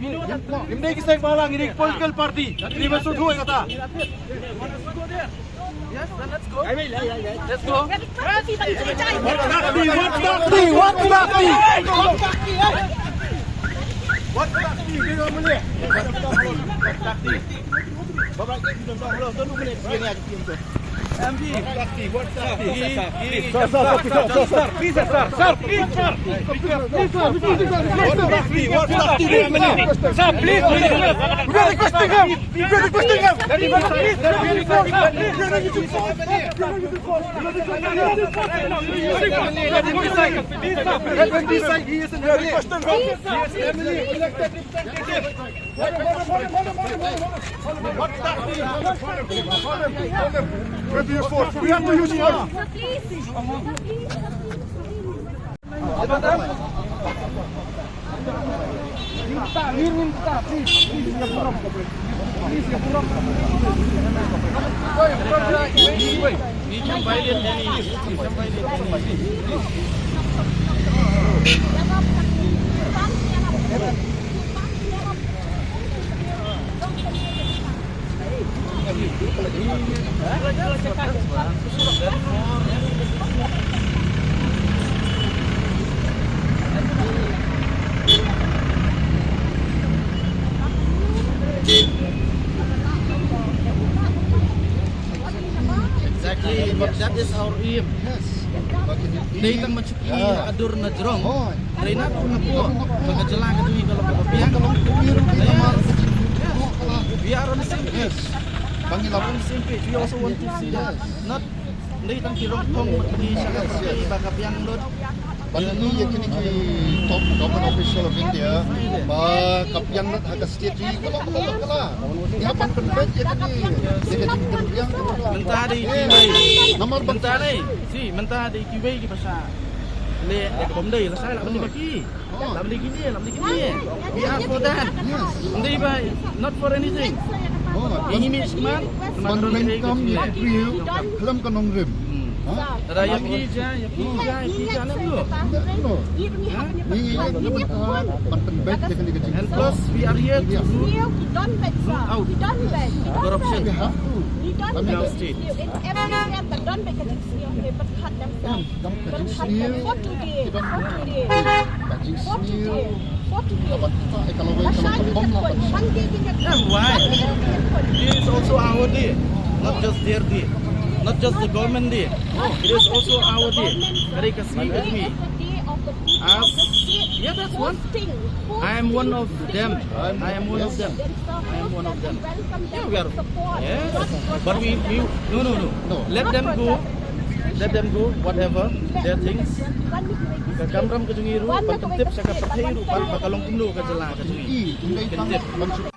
Ini kisah malang ini political party. Ini maksud gue kata. Yes, then let's go. Let's go. We have to use force. Exactly, but that is our aim. Yes. Dahil ang mencukupi adur na jerong. Dahil na po na po. Magkajalan ka tuwi kalau kapabiyan. We are on the same page. We are on the same page. We also want to see that. Not dahil ang kirong kong matuli siya kapag bakabiyan lod. Ini yakini ki top government official of India, kapian agak state ni kalau. Dia pan penbet yakini yakini yang Mentah di kiway. nomor Mentah ni. Si mentah di kiway ki pasal. Le bom dei la sai la beli bagi. La beli gini, la beli gini. We are for that. Hindi ba not for anything. Ini misman Momentum real kelam kanong rim. Ada yang hija na dulu. Ni pan penbet yakini kecil. And plus we are here to out corruption. We have to. in our state. Why? It is also our day, not just their day, not just the government day. It is also our day. Mereka see with me. Yeah, that's one thing. I am one of them. I am one of them. I am one of them. Yeah, we are. Yes, but we no. Let them go. Let them go. Whatever their things. Kagamram ke jungiru, pantip sa kapathiru, bakalong kumlo ka jala ka jungi. Tunday tang mansuk